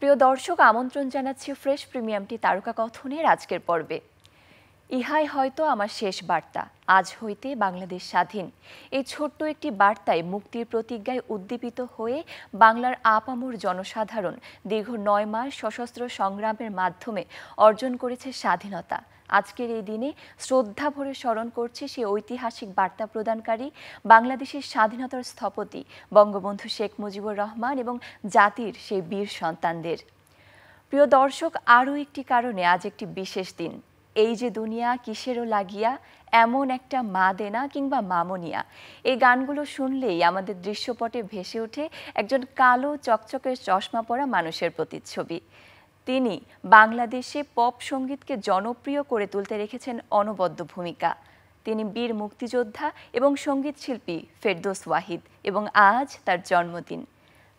প্রিয় দর্শক, আমন্ত্রণ জানাচ্ছি ফ্রেশ প্রিমিয়ামটি তারকা কথনের আজকের পর্বে। ইহাই হয়তো আমার শেষ বার্তা, আজ হইতে বাংলাদেশ স্বাধীন। এই ছোট্ট একটি বার্তায় মুক্তির প্রতিজ্ঞায় উদ্দীপিত হয়ে বাংলার আপামর জনসাধারণ দীর্ঘ ৯ মাস সশস্ত্র সংগ্রামের মাধ্যমে অর্জন করেছে স্বাধীনতা। আজকের এই দিনে শ্রদ্ধা ভরে স্মরণ করছে সেই ঐতিহাসিক বার্তা প্রদানকারী বাংলাদেশের স্বাধীনতার স্থপতি বঙ্গবন্ধু শেখ মুজিবুর রহমান এবং জাতির সেই বীর সন্তানদের। প্রিয় দর্শক, আরও একটি কারণে আজ একটি বিশেষ দিন। এই যে দুনিয়া কিসেরও লাগিয়া, এমন একটা মা দেনা কিংবা মামনিয়া, এই গানগুলো শুনলেই আমাদের দৃশ্যপটে ভেসে ওঠে একজন কালো চকচকের চশমা পরা মানুষের প্রতিচ্ছবি। তিনি বাংলাদেশে পপ সঙ্গীতকে জনপ্রিয় করে তুলতে রেখেছেন অনবদ্য ভূমিকা। তিনি বীর মুক্তিযোদ্ধা এবং সঙ্গীত শিল্পী ফেরদৌস ওয়াহিদ, এবং আজ তার জন্মদিন।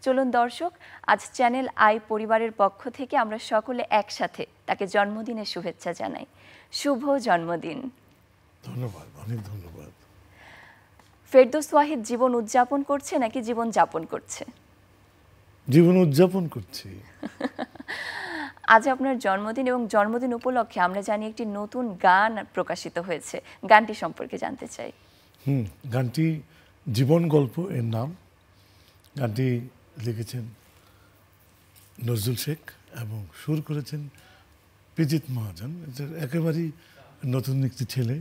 চলুন দর্শক, আজ চ্যানেল আই পরিবারের পক্ষ থেকে আমরা সকলে একসাথে তাকে জন্মদিনের শুভেচ্ছা জানাই। শুভ জন্মদিন। ধন্যবাদ, অনেক ধন্যবাদ। ফেরদৌস ওয়াহিদ জীবন উদযাপন করছে নাকি জীবন যাপন করছে? জীবন উদযাপন করছি। আজ আপনার জন্মদিন, এবং জন্মদিন উপলক্ষে আমরা জানি একটি নতুন গান প্রকাশিত হয়েছে। গানটি সম্পর্কে জানতে চাই। গানটি জীবন গল্প এর নাম। গানটি লিখেছেন নজরুল শেখ এবং সুর করেছেন পিজিত মহাজন। এটা একেবারেই নতুন একটি ছেলে,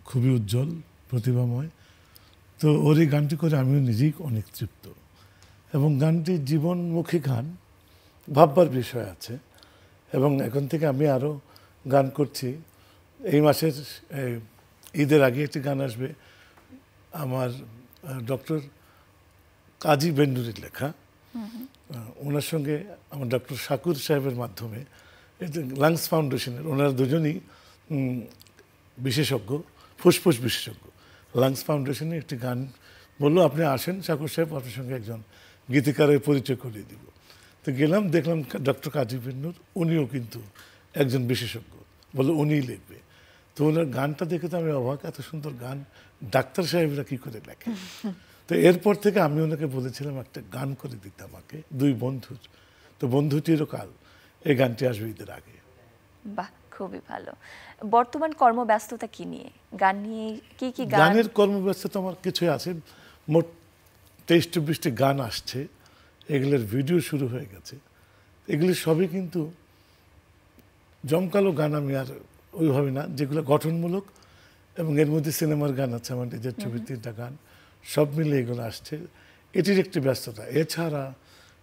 খুবই উজ্জ্বল, প্রতিভাময়। তো ওর এই গানটি করে আমিও নিজেই অনেক তৃপ্ত। এবং গানটি জীবনমুখী গান, ভাববার বিষয় আছে। এবং এখন থেকে আমি আরও গান করছি। এই মাসের ঈদের আগে একটি গান আসবে আমার ডক্টর কাজী বেন্ডুরির লেখা। ওনার সঙ্গে আমার ডক্টর শাকুর সাহেবের মাধ্যমে, এটা লাংস ফাউন্ডেশনের, ওনারা দুজনই বিশেষজ্ঞ, ফুসফুস বিশেষজ্ঞ। লাংস ফাউন্ডেশনে একটি গান বললো, আপনি আসেন শাকুর সাহেব, আপনার সঙ্গে একজন গীতিকারের পরিচয় করিয়ে দিব। তো গেলাম, দেখলাম ডক্টর কাজী বেন্নুর, উনিও কিন্তু একজন বিশেষজ্ঞ, বললো উনিই লিখবে। তো ওনার গানটা দেখে তো আমি অবাক, এত সুন্দর গান ডাক্তার সাহেবরা কী করে লেখে। তো এরপর থেকে আমি ওনাকে বলেছিলাম একটা গান করে দিতে আমাকে, দুই বন্ধুর। তো বন্ধু চিরকাল, এই গানটি আসবে ঈদের আগে। বাহ, খুবই ভালো। বর্তমান কর্মব্যস্ততা কি নিয়ে? গান নিয়ে কি কি গান? গানের কর্মব্যস্ততা আমার কিছুই আছে, মোট 23-24টি গান আসছে, এগুলোর ভিডিও শুরু হয়ে গেছে। এগুলি সবই কিন্তু জমকালো গান, আমি আর ওইভাবে না, যেগুলো গঠনমূলক। এবং এর মধ্যে সিনেমার গান আছে, আমার নিজের ছবির 3টা গান, সব মিলে এগুলো আসছে। এটির একটি ব্যস্ততা। এছাড়া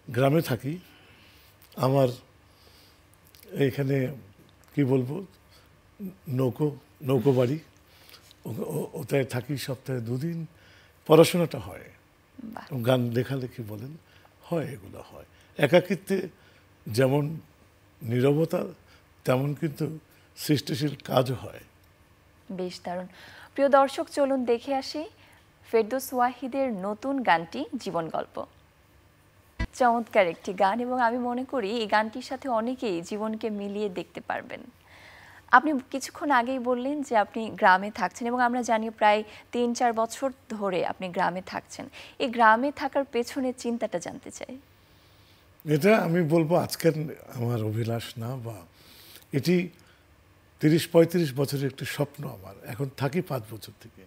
গ্রামে থাকি, আমার এখানে কি বলবো, নৌকো বাড়ি, ওটায় থাকি সপ্তাহে 2 দিন। পড়াশোনাটা হয়, গান লেখালেখি বলেন হয়, এগুলো হয়। একাকিত্বে যেমন নীরবতা, তেমন কিন্তু সৃষ্টিশীল কাজও হয়। বেশ দারুণ। প্রিয় দর্শক, চলুন দেখে আসি ফেরদৌস ওয়াহিদের নতুন গানটি জীবন গল্প। চমৎকার একটি গান, এবং আমি মনে করি এই গানটির সাথে অনেকেই জীবনকে মিলিয়ে দেখতে পারবেন। আপনি কিছুক্ষণ আগেই বললেন যে আপনি গ্রামে থাকছেন, এবং আমরা জানি প্রায় 3-4 বছর ধরে আপনি গ্রামে থাকছেন। এই গ্রামে থাকার পেছনে চিন্তাটা জানতে চাই। এটা আমি বলবো আজকের আমার অভিলাষ না, বা এটি 30-35 বছরের একটি স্বপ্ন আমার। এখন থাকি 5 বছর থেকে।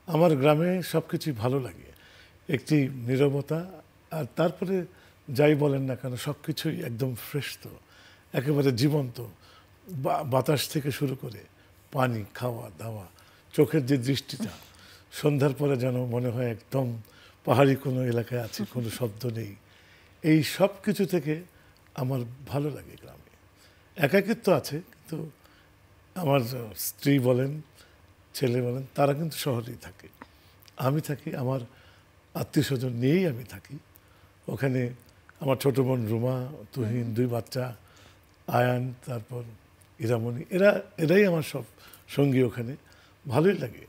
আমার গ্রামে সব কিছুই ভালো লাগে, একটি নীরবতা, আর তারপরে যাই বলেন না কেন সব কিছুই একদম ফ্রেশ, তো একেবারে জীবন্ত। বাতাস থেকে শুরু করে পানি, খাওয়া দাওয়া, চোখের যে দৃষ্টিটা, সন্ধ্যার পরে যেন মনে হয় একদম পাহাড়ি কোনো এলাকায় আছে, কোনো শব্দ নেই। এই সব কিছু থেকে আমার ভালো লাগে গ্রামে। একাকিত্ব আছে, কিন্তু আমার স্ত্রী বলেন, ছেলে বলেন, তারা কিন্তু শহরেই থাকে। আমি থাকি আমার আত্মীয় স্বজন নিয়েই আমি থাকি। ওখানে আমার ছোট বোন রুমা, তুহিন, 2 বাচ্চা, আয়ান, তারপর ইরামণি, এরাই আমার সব সঙ্গী ওখানে। ভালোই লাগে,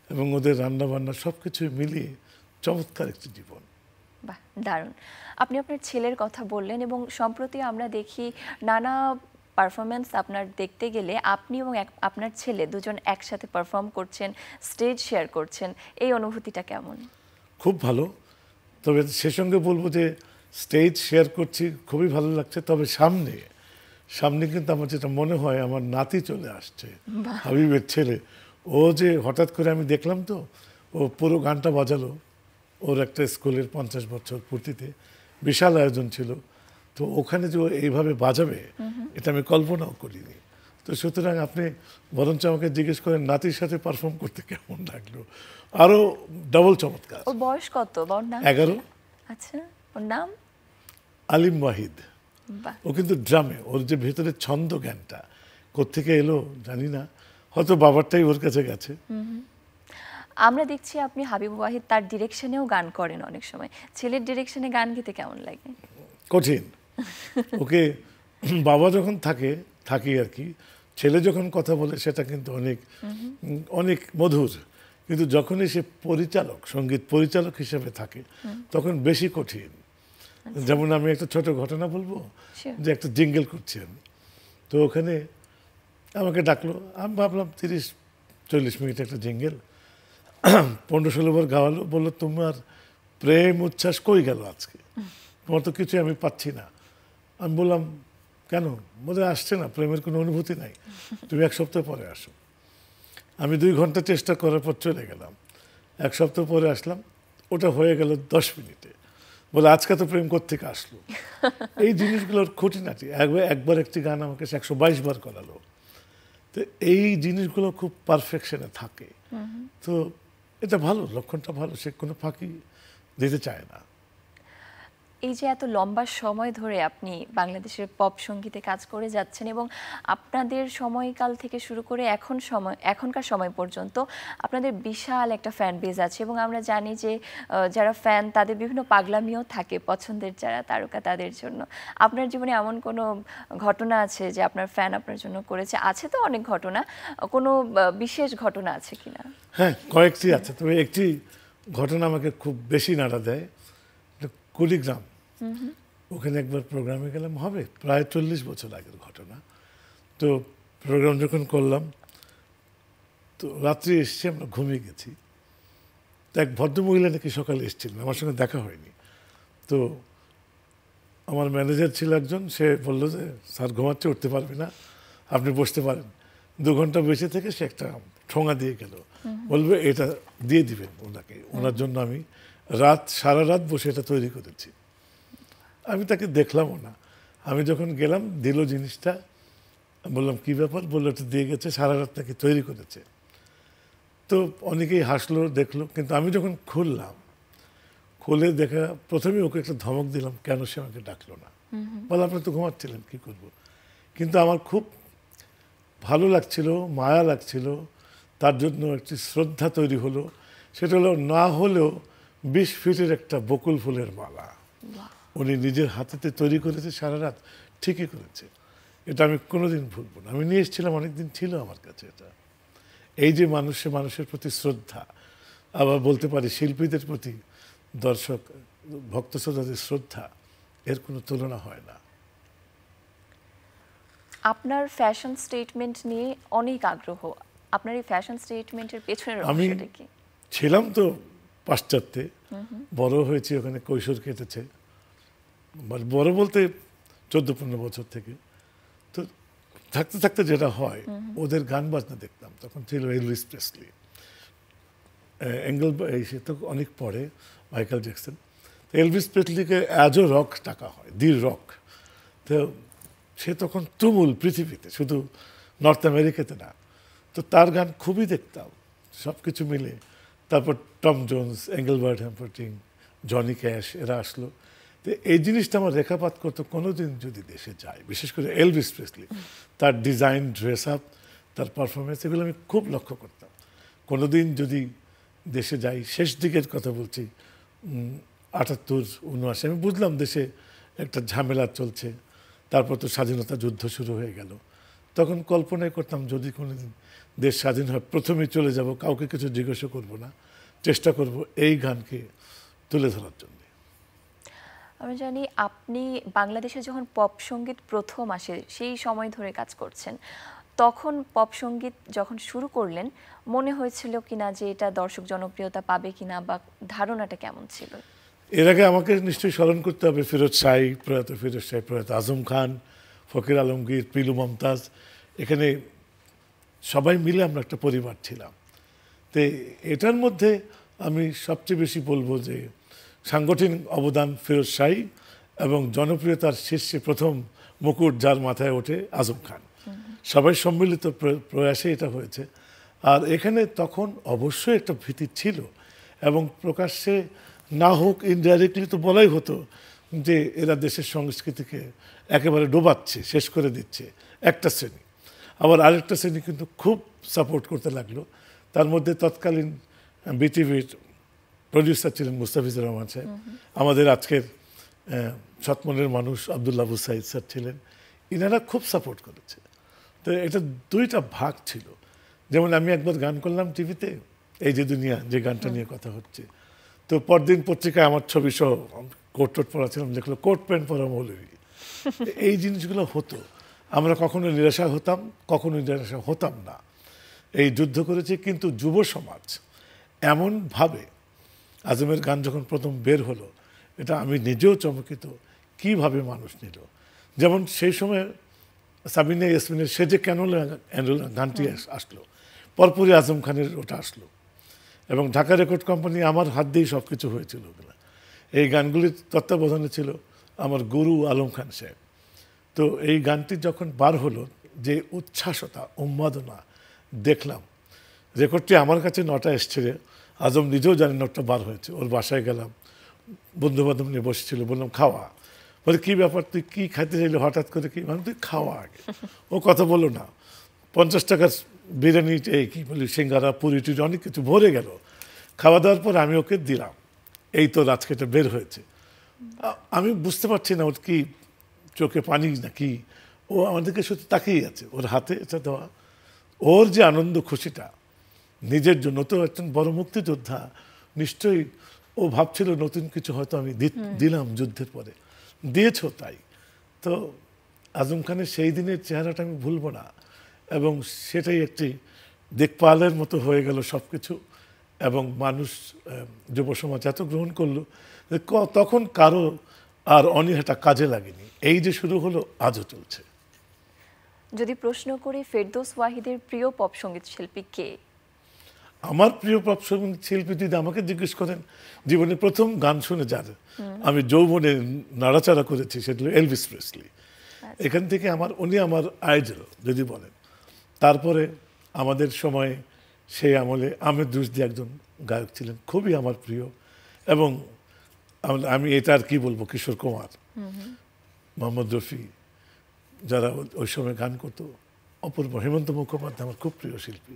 এবং ওদের রান্নাবান্না সব কিছু মিলিয়ে চমৎকার একটি জীবন। বাহ, দারুণ। আপনি আপনার ছেলের কথা বললেন, এবং সম্প্রতি আমরা দেখি নানা পারফরমেন্স আপনার দেখতে গেলে আপনি এবং আপনার ছেলে দুজন একসাথে পারফর্ম করছেন, স্টেজ শেয়ার করছেন। এই অনুভূতিটা কেমন? খুব ভালো। তবে সে সঙ্গে বলবো যে স্টেজ শেয়ার করছি, খুবই ভালো লাগছে। তবে সামনে সামনে কিন্তু আমার যেটা মনে হয় আমার নাতি চলে আসছে, হাবিবের ছেলে। ও যে হঠাৎ করে আমি দেখলাম তো, ও পুরো গানটা বাজালো ওর একটা স্কুলের 50 বছর পূর্তিতে, বিশাল আয়োজন ছিল। তো ওখানে যে ও এইভাবে বাজাবে এটা আমি কল্পনাও করিনি। তো সুতরাং আপনি বরঞ্চ আমাকে জিজ্ঞেস করেন নাতির সাথে পারফর্ম করতে কেমন লাগলো, আরো ডাবল চমৎকার। ওর বয়স কত বা ওর নাম 11। আচ্ছা, ওর নাম আলিম ওয়াহিদ। বাহ, ও কিন্তু ড্রামে, ওর যে ভেতরে ছন্দ জ্ঞানটা কোত্থেকে এলো জানি না, হয়তো বাবারটাই ওর কাছে গেছে। আমরা দেখছি আপনি হাবিব ওয়াহিদ তার ডিরেকশনেও গান করেন অনেক সময়। ছেলের ডিরেকশনে গান গেতে কেমন লাগে? কঠিন। ওকে বাবা যখন থাকি আর কি, ছেলে যখন কথা বলে সেটা কিন্তু অনেক অনেক মধুর, কিন্তু যখনই সে পরিচালক, সঙ্গীত পরিচালক হিসেবে থাকে তখন বেশি কঠিন। যেমন আমি একটা ছোট ঘটনা বলবো, Sure. যে একটা জিঙ্গেল করছি আমি, তো ওখানে আমাকে ডাকলো, আমি ভাবলাম 30-40 মিনিট একটা জিঙ্গেল, 15-16 বার গাওয়ালো, বললো তোমার প্রেম উচ্ছ্বাস কই গেল আজকে, তোমার তো কিছুই আমি পাচ্ছি না। আমি বললাম কেন? বোধহয় আসছে না, প্রেমের কোনো অনুভূতি নাই, তুমি 1 সপ্তাহ পরে আসো। আমি 2 ঘন্টা চেষ্টা করার পর চলে গেলাম। 1 সপ্তাহ পরে আসলাম, ওটা হয়ে গেল 10 মিনিটে। বলে আজকে তো প্রেম কোত্থেকে আসলো। এই জিনিসগুলোর খুঁটিনাটি, একবার একটি গান আমাকে 122 বার করালো। তো এই জিনিসগুলো খুব পারফেকশনে থাকে। তো এটা ভালো, লক্ষণটা ভালো, সে কোনো ফাঁকি দিতে চায় না। এই যে এত লম্বা সময় ধরে আপনি বাংলাদেশের পপ সঙ্গীতে কাজ করে যাচ্ছেন এবং আপনাদের সময়কাল থেকে শুরু করে এখনকার সময় পর্যন্ত আপনাদের বিশাল একটা ফ্যান বেজ আছে এবং আমরা জানি যে যারা ফ্যান তাদের বিভিন্ন পাগলামিও থাকে পছন্দের যারা তারকা তাদের জন্য। আপনার জীবনে এমন কোনো ঘটনা আছে যে আপনার ফ্যান আপনার জন্য করেছে? আছে তো অনেক ঘটনা, কোনো বিশেষ ঘটনা আছে কিনা? হ্যাঁ, কয়েকটি আছে, তবে একটি ঘটনা আমাকে খুব বেশি নাড়া দেয়। কুড়িগ্রাম, ওখানে একবার প্রোগ্রামে গেলাম, হবে প্রায় 40 বছর আগের ঘটনা। তো প্রোগ্রাম যখন করলাম, তো রাত্রে এসছি, আমরা ঘুমিয়ে গেছি। তো এক ভদ্রমহিলা নাকি সকালে এসেছিলেন, আমার সঙ্গে দেখা হয়নি। তো আমার ম্যানেজার ছিল একজন, সে বললো যে স্যার ঘুমাচ্ছে, উঠতে পারবে না, আপনি বসতে পারেন। 2 ঘন্টা বেঁচে থেকে সে একটা ঠোঙা দিয়ে গেল, বলবে এটা দিয়ে দিবেন ওনাকে, ওনার জন্য আমি সারা রাত বসে এটা তৈরি করেছি। আমি তাকে দেখলামও না। আমি যখন গেলাম দিল জিনিসটা, বললাম কি ব্যাপার, বললো এটা দিয়ে গেছে, সারা রাত নাকি তৈরি করেছে। তো অনেকেই হাসলো, দেখলো, কিন্তু আমি যখন খুলে দেখা, প্রথমে ওকে একটা ধমক দিলাম, কেন সে আমাকে ডাকলো না। বলে আপনি তো ঘুমাচ্ছিলেন, কি করব। কিন্তু আমার খুব ভালো লাগছিল, মায়া লাগছিল, তার জন্য একটি শ্রদ্ধা তৈরি হলো। সেটা হলো না হলেও 20 ফিটের একটা বকুল ফুলের মালা উনি নিজের হাতেতে তৈরি করেছে, সারা রাত ঠিকই করেছে। এটা আমি কোনোদিন ভুলবো না। আমি নিয়ে এসেছিলাম, অনেকদিন ছিল আমার কাছে এটা। এই যে মানুষের প্রতি শ্রদ্ধা, আবার বলতে পারি শিল্পীদের প্রতি দর্শক ভক্ত শ্রোতাদের শ্রদ্ধা, এর কোনো তুলনা হয় না। আপনার ফ্যাশন স্টেটমেন্ট নিয়ে অনেক আগ্রহ। আপনার এই ফ্যাশন স্টেটমেন্টের পেছনের আমি রহস্যটা কি? ছিলাম তো পাশ্চাত্যে, বড় হয়েছি ওখানে, কৈশোর কেটেছে। বড় বলতে 14-15 বছর থেকে। তো থাকতে থাকতে যেটা হয়, ওদের গান বাজনা দেখতাম, তখন ছিল এলভিস প্রেসলি, সে তো অনেক পরে মাইকেল জ্যাকসন। এলভিস প্রেসলিকে অ্যাজও রক ডাকা হয়, দি রক। তো সে তখন তুমুল পৃথিবীতে, শুধু নর্থ আমেরিকাতে না। তো তার গান খুবই দেখতাম, সব কিছু মিলে। তারপর টম জোন্স, এঙ্গেলবার্ট হ্যাম্পটিং, জনি ক্যাশ, এরা আসলো। তো এই জিনিসটা আমার রেখাপাত করতো, কোনোদিন যদি দেশে যায়, বিশেষ করে এলভিস প্রেসলি, তার ডিজাইন, ড্রেস আপ, তার পারফরমেন্স, এগুলো আমি খুব লক্ষ্য করতাম। কোনোদিন যদি দেশে যাই, শেষ দিকের কথা বলছি, 78-79, আমি বুঝলাম দেশে একটা ঝামেলা চলছে। তারপর তো স্বাধীনতা যুদ্ধ শুরু হয়ে গেল। তখন কল্পনাই করতাম যদি কোনোদিন দেশ স্বাধীন হয়, প্রথমেই চলে যাব, কাউকে কিছু জিজ্ঞাসা করব না, চেষ্টা করব এই গানকে তুলে ধরার জন্য। আমরা জানি আপনি বাংলাদেশে যখন পপ সঙ্গীত প্রথম আসে সেই সময় ধরে কাজ করছেন, তখন পপ সঙ্গীত যখন শুরু করলেন মনে হয়েছিল কিনা যে এটা দর্শক জনপ্রিয়তা পাবে কিনা, বা ধারণাটা কেমন ছিল? এর আগে আমাকে নিশ্চয়ই স্মরণ করতে হবে ফিরোজ শাহী, প্রয়াত ফিরোজ শাহী, প্রয়াত আজম খান, ফকির আলমগীর, পিলু মমতাজ। এখানে সবাই মিলে আমরা একটা পরিবার ছিলাম। তো এটার মধ্যে আমি সবচেয়ে বেশি বলবো যে সাংগঠনিক অবদান ফিরোজ শাহী এবং জনপ্রিয়তার শীর্ষে প্রথম মুকুট যার মাথায় ওঠে আজম খান। সবাই সম্মিলিত প্রয়াসে এটা হয়েছে। আর এখানে তখন অবশ্যই একটা ভীতি ছিল, এবং প্রকাশ্যে না হোক ইনডাইরেক্টলি তো বলাই হতো যে এরা দেশের সংস্কৃতিকে একেবারে ডোবাচ্ছে, শেষ করে দিচ্ছে একটা শ্রেণী। আবার আরেকটা শ্রেণী কিন্তু খুব সাপোর্ট করতে লাগলো। তার মধ্যে তৎকালীন বিটিভির প্রডিউসার ছিলেন মুস্তাফিজুর রহমান সাহেব, আমাদের আজকের সৎমনের মানুষ আব্দুল্লাহ আবু সাইদ স্যার ছিলেন। ইনারা খুব সাপোর্ট করেছে। তো এটা দুইটা ভাগ ছিল। যেমন আমি একবার গান করলাম টিভিতে, এই যে দুনিয়া, যে গানটা নিয়ে কথা হচ্ছে, তো পরদিন পত্রিকায় আমার ছবি সহ কোট টোট পড়াছিলাম, দেখলো কোট প্যান্ট পরা মৌলবী। এই জিনিসগুলো হতো। আমরা কখনো নিরাশা হতাম, কখনো নিরাশা হতাম না। এই যুদ্ধ করেছে, কিন্তু যুব সমাজ এমনভাবে, আজমের গান যখন প্রথম বের হলো, এটা আমি নিজেও চমকিত কিভাবে মানুষ নিল। যেমন সেই সময় সাবিনা ইয়াসমিনের সে যে কেন গানটি আসলো, পরপরই আজম খানের ওটা আসলো, এবং ঢাকা রেকর্ড কোম্পানি আমার হাত দিয়েই সব কিছু হয়েছিল ওগুলো। এই গানগুলির তত্ত্বাবধানে ছিল আমার গুরু আলম খান সাহেব। তো এই গানটি যখন বার হলো, যে উচ্ছ্বাসতা, উন্মাদনা দেখলাম। রেকর্ডটি আমার কাছে 9টা এসছে, আজম নিজেও জানেন 9টা বার হয়েছে। ওর বাসায় গেলাম, বন্ধুবান্ধব নিয়ে বসেছিল, বললাম খাওয়া। বলে কী ব্যাপার, তুই কী খাইতে চাইলে হঠাৎ করে? কি মানে, তুই খাওয়া আগে। ও কথা বললো না। 50 টাকার বিরিয়ানি, এই কী বলি, সিঙ্গারা, পুরি টুরি অনেক কিছু ভরে গেল। খাওয়া দাওয়ার পর আমি ওকে দিলাম, এই তো আজকে এটা বের হয়েছে। আমি বুঝতে পারছি না ওর কি চোখে পানি নাকি, ও আমাদেরকে সত্যি তাকিয়ে আছে, ওর হাতে এটা দেওয়া। ওর যে আনন্দ খুশিটা নিজের জন্য, তো একজন বড় মুক্তিযোদ্ধা, নিশ্চয়ই ও ভাবছিল নতুন কিছু হয়তো আমি দিলাম যুদ্ধের পরে, দিয়েছো তাই। তো আজম খানের সেই দিনের চেহারাটা আমি ভুলবো না, এবং সেটাই একটি দেখভালের মতো হয়ে গেল সব কিছু। এবং মানুষ, যুব সমাজ এত গ্রহণ করলো যে তখন কারো আর অনীহাটা কাজে লাগেনি। এই যে শুরু হলো, আজও চলছে। যদি প্রশ্ন করি, ফেরদৌস ওয়াহিদের প্রিয় পপ সঙ্গীত শিল্পী কে? আমার প্রিয় পপ সঙ্গীত শিল্পী যদি আমাকে জিজ্ঞেস করেন, জীবনে প্রথম গান শুনে যার আমি যৌবনে নাড়াচাড়া করেছি, সেটা হলো এলভিস প্রেসলি। এখান থেকে উনি আমার আইডল যদি বলেন। তারপরে আমাদের সময়ে সেই আমলে আহমেদ রুশদি একজন গায়ক ছিলেন, খুবই আমার প্রিয়। এবং আমি এটা আর কি বলবো, কিশোর কুমার, মোহাম্মদ রফি, যারা ওই সময় গান করতো, অপূর্ব। হেমন্ত মুখোপাধ্যায় আমার খুব প্রিয় শিল্পী।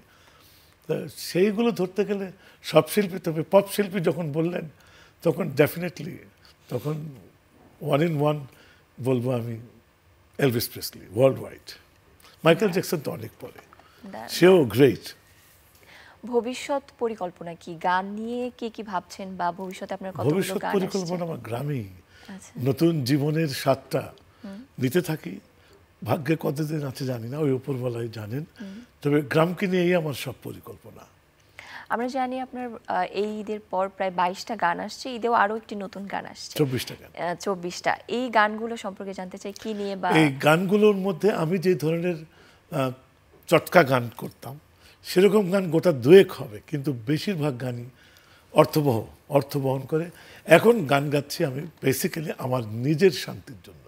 তা সেইগুলো ধরতে গেলে সব শিল্পী, তবে পপ শিল্পী যখন বললেন, তখন ডেফিনেটলি তখন 1 in 1 বলবো আমি Elvis Priestley, world wide. Michael Jackson তো অনেক পরে, সেও গ্রেট। ভবিষ্যৎ পরিকল্পনা কি? গান নিয়ে কি ভাবছেন, বা ভবিষ্যতে আপনার কতগুলো ভবিষ্যৎ গান পরিকল্পনা আমার গ্রামেই আচ্ছা। নতুন জীবনের স্বাদটা নিতে থাকি। ভাগ্যে কতদিন আছে জানি না, ওই উপরওয়ালাই জানেন। তবে গ্রামকে নিয়েই আমার সব পরিকল্পনা। আমরা জানি আপনার এই ঈদের পর প্রায় 22টা গান আসছে, ঈদেও আরো একটি নতুন গান আসছে, 24টা গান। 24টা। এই গানগুলো সম্পর্কে জানতে চাই, কি নিয়ে? বা এই গানগুলোর মধ্যে আমি যে ধরনের চটকা গান করতাম, সেরকম গান গোটা দুয়েক হবে, কিন্তু বেশিরভাগ গানই অর্থ বহন করে। এখন গান গাচ্ছি আমি বেসিক্যালি আমার নিজের শান্তির জন্য।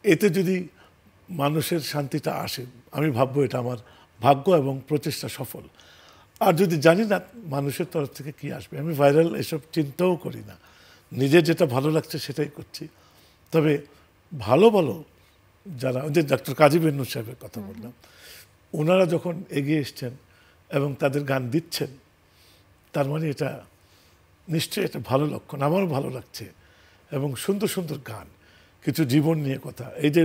এতে যদি মানুষের শান্তিটা আসে, আমি ভাববো এটা আমার ভাগ্য এবং প্রচেষ্টা সফল। আর যদি জানি না মানুষের তরফ থেকে কি আসবে, আমি ভাইরাল এসব চিন্তাও করি না। নিজের যেটা ভালো লাগছে সেটাই করছি। তবে ভালো যারা, যে ডক্টর কাজী বেন্নুর সাহেবের কথা বললাম, ওনারা যখন এগিয়ে এসছেন এবং তাদের গান দিচ্ছেন, তার মানে এটা নিশ্চয়ই এটা ভালো লক্ষণ। আমারও ভালো লাগছে। এবং সুন্দর সুন্দর গান, কিছু জীবন নিয়ে কথা। এই যে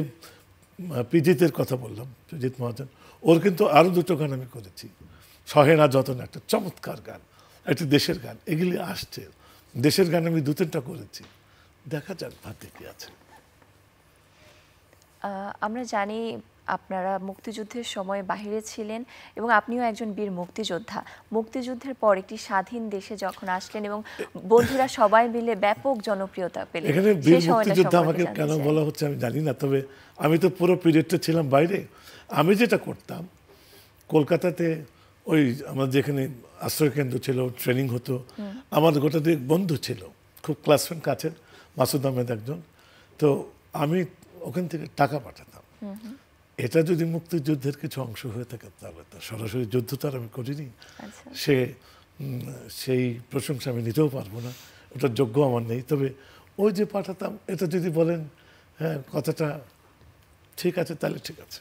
পিজিতের কথা বললাম, পিজিত মহাজন, ওর কিন্তু আরও 2টো গান আমি করেছি। সহেনা যতন একটা চমৎকার গান, একটি দেশের গান, এগুলি আসছে। দেশের গান আমি 2-3টা করেছি, দেখা যাক ভাগ্যে কি আছে। আমরা জানি আপনারা মুক্তিযুদ্ধের সময় বাহিরে ছিলেন এবং আপনিও একজন বীর মুক্তিযোদ্ধা। মুক্তিযুদ্ধের পর একটি স্বাধীন দেশে যখন আসলেন এবং বন্ধুরা সবাই মিলে ব্যাপক জনপ্রিয়তা পেলেন, এখানে সেই বীর সময়টা মুক্তিযোদ্ধা সম্পর্কে আমাকে জানতে কেন চাই। বলা হচ্ছে আমি জানি না, তবে আমি তো পুরো পিরিয়ডটা ছিলাম বাইরে। আমি যেটা করতাম, কলকাতাতে ওই আমার যেখানে আশ্রয়কেন্দ্র ছিল, ট্রেনিং হতো, আমার গোটা দুই বন্ধু ছিল, খুব ক্লাস ফ্রেন্ড কাছের, মাসুদ আহমেদ একজন। তো আমি ওখান থেকে টাকা পাঠাতাম। এটা যদি মুক্তিযুদ্ধের কিছু অংশ হয়ে থাকে তাহলে তো সরাসরি যুদ্ধ তো আর আমি করিনি। আচ্ছা। সেই প্রশংসা আমি নিতেও পারবো না, ওটার যোগ্য আমার নেই। তবে ওই যে পাঠাতাম, এটা যদি বলেন হ্যাঁ কথাটা ঠিক আছে তাহলে ঠিক আছে।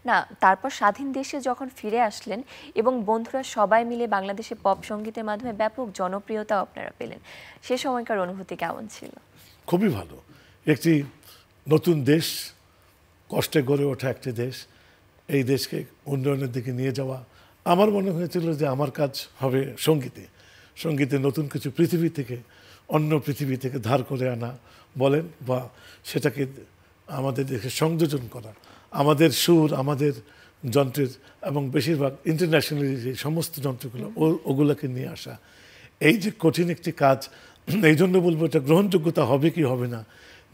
না, তারপর স্বাধীন দেশে যখন ফিরে আসলেন এবং বন্ধুরা সবাই মিলে বাংলাদেশে পপ সঙ্গীতের মাধ্যমে ব্যাপক জনপ্রিয়তা আপনারা পেলেন, সে সময়কার অনুভূতি কেমন ছিল? খুবই ভালো। একটি নতুন দেশ, কষ্টে গড়ে ওঠা একটি দেশ, এই দেশকে উন্নয়নের দিকে নিয়ে যাওয়া। আমার মনে হয়েছিল যে আমার কাজ হবে সঙ্গীতে নতুন কিছু পৃথিবী থেকে, অন্য পৃথিবী থেকে ধার করে আনা বলেন, বা সেটাকে আমাদের দেশে সংযোজন করা, আমাদের সুর, আমাদের যন্ত্রের এবং বেশিরভাগ ইন্টারন্যাশনালি যে সমস্ত যন্ত্রগুলো ওগুলোকে নিয়ে আসা। এই যে কঠিন একটি কাজ, এই জন্য বলবো এটা গ্রহণযোগ্যতা হবে কি হবে না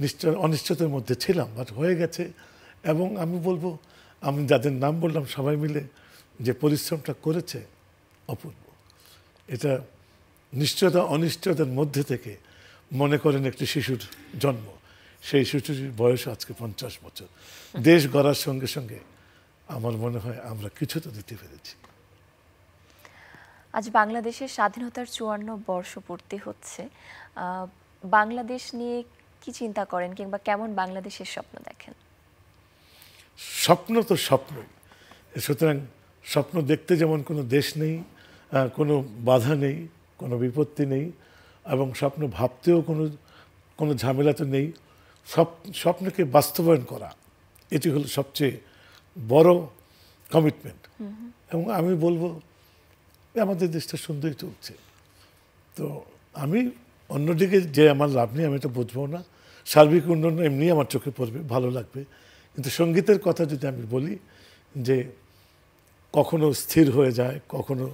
নিশ্চয় অনিশ্চয়তার মধ্যে ছিলাম, বাট হয়ে গেছে। এবং আমি বলবো, আমি যাদের নাম বললাম সবাই মিলে যে পরিশ্রমটা করেছে অপূর্ব। এটা নিশ্চয়তা অনিশ্চয়তার মধ্যে থেকে মনে করেন একটি শিশুর জন্ম, সেই শিশুটির বয়স আজকে 50 বছর। দেশ গড়ার সঙ্গে সঙ্গে আমার মনে হয় আমরা কিছু তো দিতে পেরেছি। আজ বাংলাদেশের স্বাধীনতার 54 বর্ষ পূর্তি হচ্ছে। বাংলাদেশ নিয়ে কি চিন্তা করেন কিংবা কেমন বাংলাদেশের স্বপ্ন দেখেন? স্বপ্ন তো স্বপ্নই, সুতরাং স্বপ্ন দেখতে যেমন কোনো দেশ নেই, কোনো বাধা নেই, কোনো বিপত্তি নেই, এবং স্বপ্ন ভাবতেও কোনো ঝামেলা তো নেই। স্বপ্নকে বাস্তবায়ন করা এটি হলো সবচেয়ে বড় কমিটমেন্ট। এবং আমি বলবো আমাদের দেশটা সুন্দরই চলছে। তো আমি অন্যদিকে যে আমার লাভ নেই আমি এটা বুঝবো না। সার্বিক উন্নয়ন এমনি আমার চোখে পড়বে, ভালো লাগবে। কিন্তু সঙ্গীতের কথা যদি আমি বলি, যে কখনো স্থির হয়ে যায়, কখনো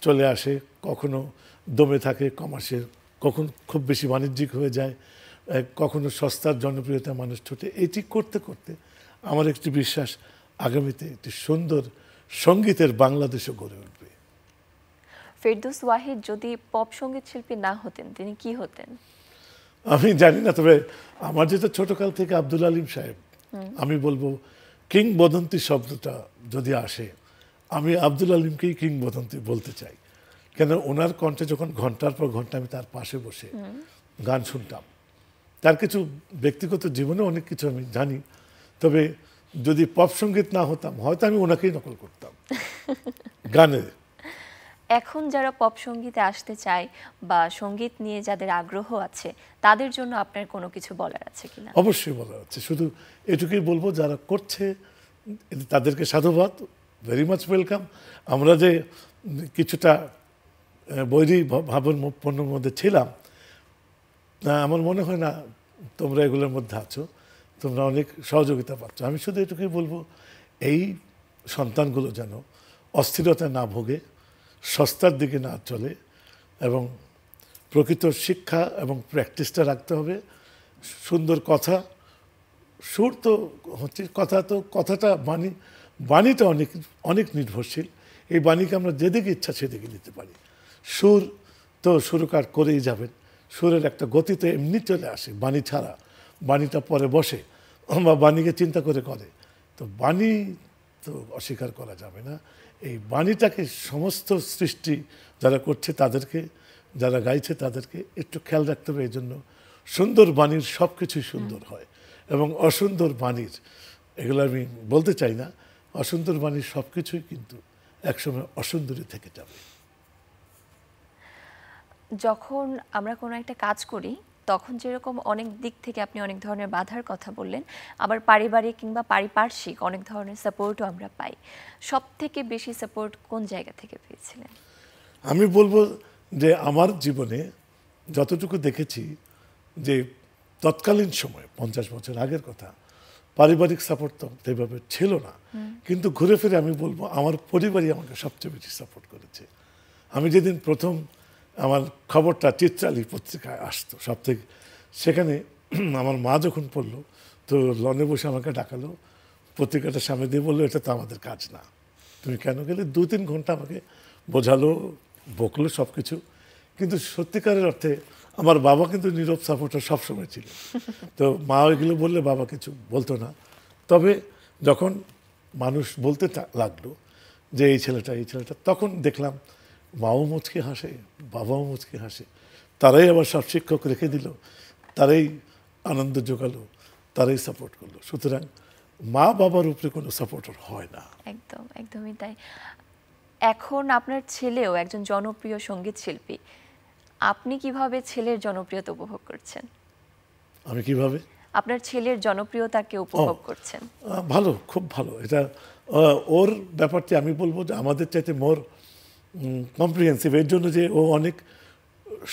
চলে আসে, কখনো দমে থাকে কমার্শিয়াল, কখন খুব বেশি বাণিজ্যিক হয়ে যায়, কখনো সস্তার জনপ্রিয়তা মানুষ ছোটে। এটি করতে করতে আমার একটি বিশ্বাস আগামীতে একটি সুন্দর সঙ্গীতের বাংলাদেশও গড়ে উঠবে। ফেরদৌস ওয়াহিদ যদি পপ সঙ্গীত শিল্পী না হতেন, তিনি কি হতেন? আমি জানি না, তবে আমার যেটা ছোটকাল থেকে আব্দুল আলিম সাহেব, আমি বলবো কিংবদন্তি শব্দটা যদি আসে, আমি আব্দুল আলিমকেই কিংবদন্তি বলতে চাই। কেন ওনার কণ্ঠে যখন ঘন্টার পর ঘন্টা আমি তার পাশে বসে গান শুনতাম, তার কিছু ব্যক্তিগত জীবনে অনেক কিছু আমি জানি, তবে যদি পপ সঙ্গীত না হতাম হয়তো আমি ওনাকেই নকল করতাম গানে। এখন যারা পপ সঙ্গীতে আসতে চায় বা সঙ্গীত নিয়ে যাদের আগ্রহ আছে, তাদের জন্য আপনার কোনো কিছু বলার আছে কিনা? অবশ্যই বলার আছে, শুধু এটুকুই বলবো যারা করছে তাদেরকে সাধুবাদ, ভেরি মাচ ওয়েলকাম। আমরা যে কিছুটা বৈরী ভাবনার মধ্যে ছিলাম, আমার মনে হয় না তোমরা এগুলোর মধ্যে আছো, তোমরা অনেক সহযোগিতা পাচ্ছ। আমি শুধু এটুকুই বলবো, এই সন্তানগুলো যেন অস্থিরতা না ভোগে, সস্তার দিকে না চলে, এবং প্রকৃত শিক্ষা এবং প্র্যাকটিসটা রাখতে হবে। সুন্দর কথা, সুর তো হচ্ছে কথাটা বাণীটা অনেক অনেক নির্ভরশীল। এই বাণীকে আমরা যেদিকে ইচ্ছা সেদিকে নিতে পারি। সুর তো সুরকার করেই যাবেন, সুরের একটা গতি তো এমনি চলে আসে বাণী ছাড়া, বাণীটা পরে বসে বা বাণীকে চিন্তা করে। তো বাণী তো অস্বীকার করা যাবে না। এই বাণীটাকে সমস্ত সৃষ্টি যারা করছে তাদেরকে, যারা গাইছে তাদেরকে একটু খেয়াল রাখতে হবে। এই জন্য সুন্দর বাণীর সব কিছুই সুন্দর হয়, এবং অসুন্দর বাণীর, এগুলো আমি বলতে চাই না, অসুন্দর বাণীর সব কিছুই কিন্তু একসময় অসুন্দরী থেকে যাবে। যখন আমরা কোনো একটা কাজ করি, তখন যেরকম অনেক দিক থেকে আপনি অনেক ধরনের বাধার কথা বললেন, আবার পারিবারিক কিংবা পারিপার্শ্বিক অনেক ধরনের সাপোর্টও আমরা পাই। সব থেকে বেশি সাপোর্ট কোন জায়গা থেকে পেয়েছিলেন? আমি বলবো যে আমার জীবনে যতটুকু দেখেছি, যে তৎকালীন সময় 50 বছর আগের কথা, পারিবারিক সাপোর্ট তো সেইভাবে ছিল না, কিন্তু ঘুরে ফিরে আমি বলবো আমার পরিবারই আমাকে সবচেয়ে বেশি সাপোর্ট করেছে। আমি যেদিন প্রথম আমার খবরটা চিত্রালী পত্রিকায় আসতো সব থেকে, সেখানে আমার মা যখন পড়লো তো লনে বসে আমাকে ডাকালো, পত্রিকাটা সামনে দিয়ে বললো এটা তো আমাদের কাজ না, তুমি কেন গেলে। 2-3 ঘন্টা আমাকে বোঝালো, বকলো সব কিছু। কিন্তু সত্যিকারের অর্থে আমার বাবা কিন্তু নীরব সাপোর্টার সবসময় ছিল। তো মা ওইগুলো বললে বাবা কিছু বলতো না। তবে যখন মানুষ বলতে লাগলো যে এই ছেলেটা, তখন দেখলাম মাও মুচকি হাসে, বাবাও মুচকি হাসে। তারাই আবার সব শিক্ষক রেখে দিল, তারাই আনন্দ জোগালো, তারাই সাপোর্ট করলো। সুতরাং মা বাবার উপরে কোনো সাপোর্টার হয় না। একদম, একদমই তাই। এখন আপনার ছেলেও একজন জনপ্রিয় সঙ্গীত শিল্পী, আপনি কিভাবে ছেলের জনপ্রিয়তা উপভোগ করছেন? আমি কিভাবে আপনার ছেলের জনপ্রিয়তাকে উপভোগ করছেন? ভালো, খুব ভালো। এটা ওর ব্যাপারটি আমি বলবো যে আমাদের চাইতে মোর কম্প্রিহেন্সিভ, এর জন্য যে ও অনেক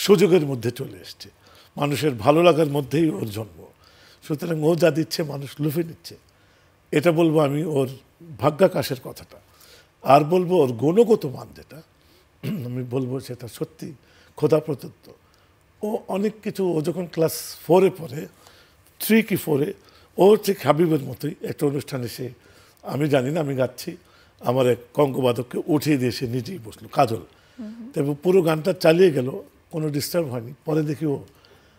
সুযোগের মধ্যে চলে এসছে, মানুষের ভালো লাগার মধ্যেই ওর জন্ম। সুতরাং ও যা দিচ্ছে মানুষ লুফে নিচ্ছে, এটা বলবো আমি ওর ভাগ্যাকাশের কথাটা। আর বলবো ওর গুণগত মান যেটা, আমি বলবো সেটা সত্যি খোদা প্রদত্ত। ও অনেক কিছু, ও যখন ক্লাস 4-এ পড়ে, 3 কি 4-এ, ও ঠিক হাবিবের মতোই একটা অনুষ্ঠানে সে, আমি জানি না, আমি গাচ্ছি, আমার এক কঙ্কবাদককে উঠিয়ে দিয়ে সে নিজেই বসলো, কাজল। তারপর পুরো গানটা চালিয়ে গেল, কোনো ডিস্টার্ব হয়নি। পরে দেখি ও,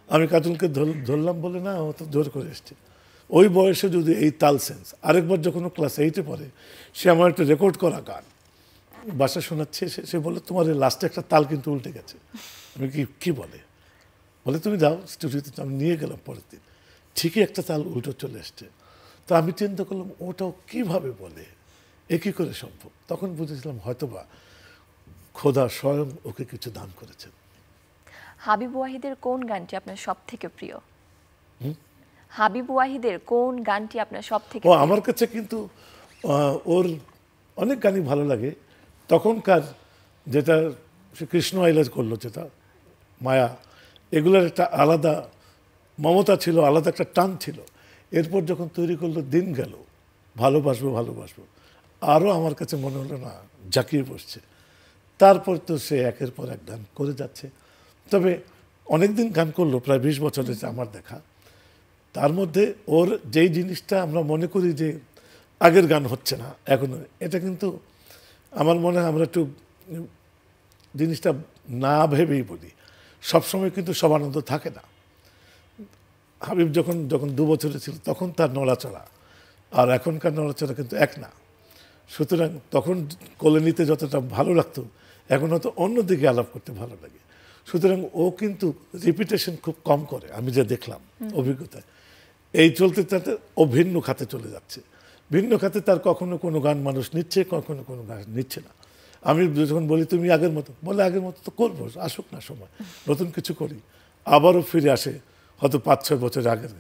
আমি কাজলকে ধরলাম বলে না, ও তো জোর করে এসছে। ওই বয়সে যদি এই তাল সেন্স, আরেকবার যখন ও ক্লাস 8-এ পড়ে, সে আমার একটা রেকর্ড করা গান বাসা শোনাচ্ছে, সে বলে তোমার এই লাস্টে একটা তাল কিন্তু উল্টে গেছে। আমি কি বলে তুমি যাও স্টুডিওতে। আমি নিয়ে গেলাম পরের দিন, ঠিকই একটা তাল উল্টো চলে এসছে। তো আমি চিন্তা করলাম ওটাও কিভাবে বলে, এ কী করে সম্ভব। তখন বুঝেছিলাম হয়তোবা খোদা স্বয়ং ওকে কিছু দান করেছেন। হাবিব ওয়াহিদের কোন গানটি আপনার সব থেকে প্রিয়? হাবিব ওয়াহিদের কোন গানটি আপনার সব থেকে? আমার কাছে কিন্তু ওর অনেক গানই ভালো লাগে। তখনকার যেটা সে কৃষ্ণ আইলাজ করলো, যেটা মায়া, এগুলোর একটা আলাদা মমতা ছিল, আলাদা একটা টান ছিল। এরপর যখন তৈরি করলো দিন গেল, ভালোবাসবো, আরও আমার কাছে মনে হলো না, জাকিয়ে বসছে। তারপর তো সে একের পর এক গান করে যাচ্ছে। তবে অনেকদিন গান করলো, প্রায় 20 বছর হয়েছে আমার দেখা। তার মধ্যে ওর যেই জিনিসটা আমরা মনে করি যে আগের গান হচ্ছে না এখনো, এটা কিন্তু আমার মনে হয় আমরা একটু জিনিসটা না ভেবেই বলি। সবসময় কিন্তু সব আনন্দ থাকে না। হাবিব যখন 2 বছরে ছিল তখন তার নড়াচড়া আর এখনকার নড়াচড়া কিন্তু এক না। সুতরাং তখন কোলে নিতে যতটা ভালো লাগতো, এখন হয়তো অন্যদিকে আলাপ করতে ভালো লাগে। সুতরাং ও কিন্তু রিপিটেশন খুব কম করে, আমি যা দেখলাম অভিজ্ঞতায়। এই চলতে চলতে ও ভিন্ন খাতে চলে যাচ্ছে। ভিন্ন খাতে তার কখনো কোনো গান মানুষ নিচ্ছে, কখনো কোনো গান নিচ্ছে না। আমি যখন বলি তুমি আগের মতো, বলে আগের মতো তো করবো, আসুক না সময়, নতুন কিছু করি। আবারও ফিরে আসে হয়তো 5-6 বছর আগের।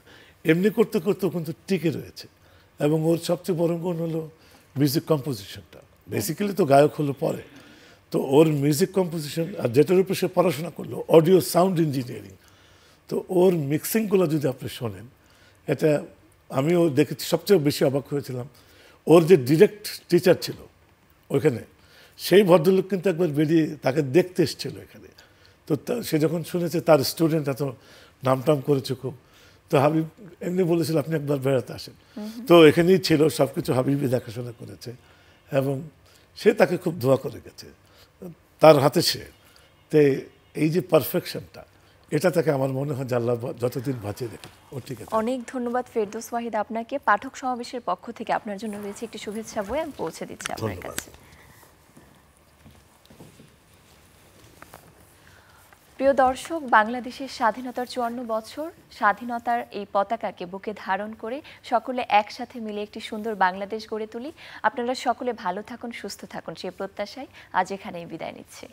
এমনি করতে করতেও কিন্তু টিকে রয়েছে। এবং ওর সবচেয়ে বড় গুণ হলো মিউজিক কম্পোজিশনটা। বেসিক্যালি তো গায়ক হলো পরে, তো ওর মিউজিক কম্পোজিশন, আর যেটার উপরে সে পড়াশোনা করলো অডিও সাউন্ড ইঞ্জিনিয়ারিং, তো ওর মিক্সিংগুলো যদি আপনি শোনেন, এটা আমিও দেখেছি। সবচেয়ে বেশি অবাক হয়েছিলাম ওর যে ডিরেক্ট টিচার ছিল ওইখানে, সেই ভদ্রলোক কিন্তু একবার বেরিয়ে তাকে দেখতে এসেছিল এখানে। তো সে যখন শুনেছে তার স্টুডেন্ট এত নামটাম করেছে খুব, তো হাবিব এমনি বলেছিল আপনি একবার বেড়াতে আসেন। তো এখানেই ছিল, সব কিছু হাবিবই দেখাশোনা করেছে এবং সে তাকে খুব দোয়া করে গেছে তার হাতে সে। তো এই যে পারফেকশনটা, এটা থেকে আমার মনে হয় যে আল্লাহ যতদিন বাঁচিয়ে দেখে ও ঠিক আছে। অনেক ধন্যবাদ ফেরদৌস ওয়াহিদ আপনাকে। পাঠক সমাবেশের পক্ষ থেকে আপনার জন্য রয়েছে একটি শুভেচ্ছা বই, আমি পৌঁছে দিচ্ছি আপনার কাছে। প্রিয় দর্শক, বাংলাদেশের স্বাধীনতার 54 বছর, স্বাধীনতার এই পতাকাকে বুকে ধারণ করে সকলে একসাথে মিলে একটি সুন্দর বাংলাদেশ গড়ে তুলি। আপনারা সকলে ভালো থাকুন, সুস্থ থাকুন, সেই প্রত্যাশায় আজ এখানেই বিদায় নিচ্ছি।